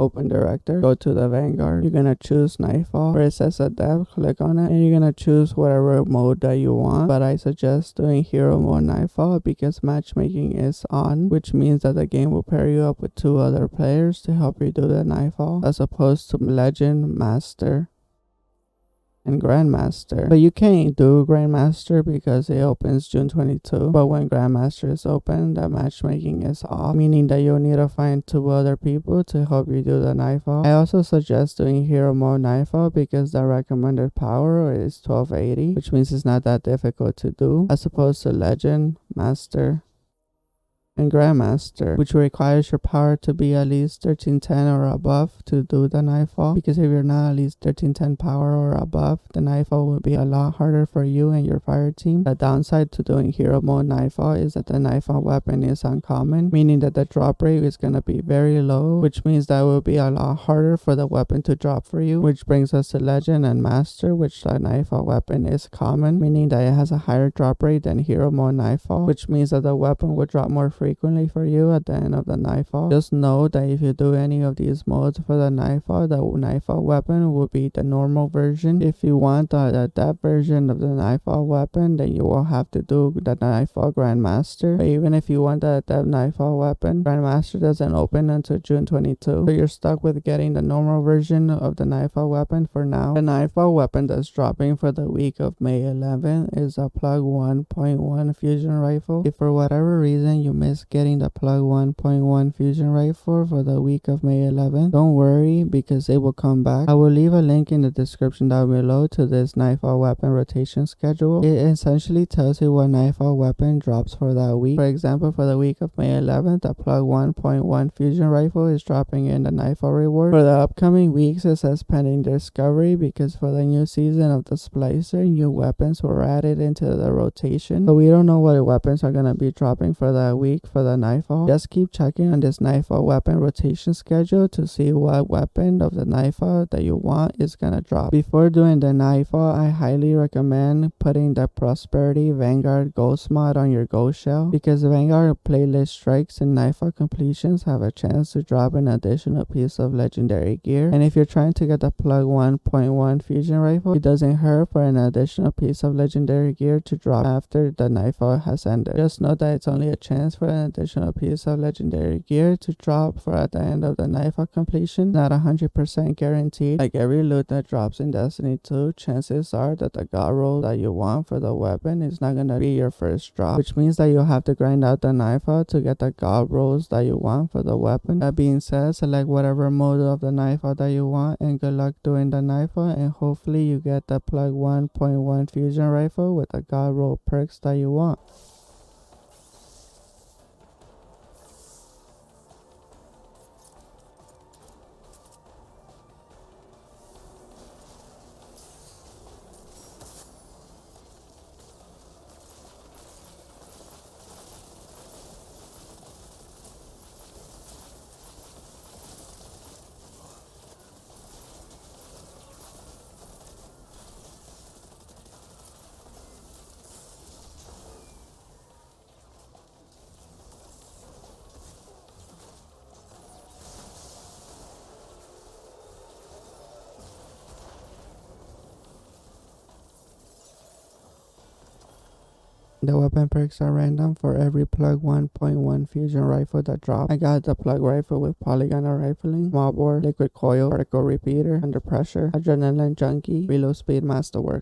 open director, go to the Vanguard. You're gonna choose Nightfall. Where it says Adapt, click on it, and you're gonna choose whatever mode that you want. But I suggest doing Hero Mode Nightfall because matchmaking is on, which means that the game will pair you up with 2 other players to help you do the Nightfall, as opposed to Legend, Master, and Grandmaster. But you can't do Grandmaster because it opens June 22. But when Grandmaster is open, the matchmaking is off, meaning that you'll need to find 2 other people to help you do the Nightfall. I also suggest doing Hero Mode Nightfall because the recommended power is 1280, which means it's not that difficult to do, as opposed to Legend, Master, and Grandmaster, which requires your power to be at least 1310 or above to do the Nightfall, because if you're not at least 1310 power or above, the Nightfall will be a lot harder for you and your fire team. The downside to doing Hero Mode Nightfall is that the Nightfall weapon is uncommon, meaning that the drop rate is going to be very low, which means that it will be a lot harder for the weapon to drop for you, which brings us to Legend and Master, which the Nightfall weapon is common, meaning that it has a higher drop rate than Hero Mode Nightfall, which means that the weapon will drop more frequently for you at the end of the Nightfall. Just know that if you do any of these modes for the Nightfall weapon will be the normal version. If you want that version of the Nightfall weapon, then you will have to do the Nightfall Grandmaster. But even if you want that Nightfall weapon, Grandmaster doesn't open until June 22. So you're stuck with getting the normal version of the Nightfall weapon for now. The Nightfall weapon that's dropping for the week of May 11th is a Plug 1.1 fusion rifle. If for whatever reason you miss getting the Plug 1.1 fusion rifle for the week of May 11th, don't worry because it will come back. I will leave a link in the description down below to this Nightfall weapon rotation schedule. It essentially tells you what Nightfall weapon drops for that week. For example, for the week of May 11th, the Plug 1.1 fusion rifle is dropping in the Nightfall reward. For the upcoming weeks, it says pending discovery because for the new season of the Splicer, new weapons were added into the rotation. So we don't know what weapons are going to be dropping for that week for the Nightfall. Just keep checking on this Nightfall weapon rotation schedule to see what weapon of the Nightfall that you want is gonna drop. Before doing the Nightfall, I highly recommend putting the Prosperity Vanguard Ghost mod on your Ghost Shell, because Vanguard playlist strikes and Nightfall completions have a chance to drop an additional piece of legendary gear. And if you're trying to get the Plug 1.1 fusion rifle, it doesn't hurt for an additional piece of legendary gear to drop after the Nightfall has ended. Just know that it's only a chance for an additional piece of legendary gear to drop for at the end of the Nightfall completion. Not 100% guaranteed. Like every loot that drops in Destiny 2, chances are that the god roll that you want for the weapon is not gonna be your first drop, which means that you'll have to grind out the Nightfall to get the god rolls that you want for the weapon. That being said, select whatever mode of the Nightfall that you want, and good luck doing the Nightfall, and hopefully you get the Plug 1.1 fusion rifle with the god roll perks that you want. The weapon perks are random for every Plug 1.1 fusion rifle that drops. I got the Plug rifle with polygonal rifling, small bore, liquid coil, particle repeater, under pressure, adrenaline junkie, reload speed, masterwork.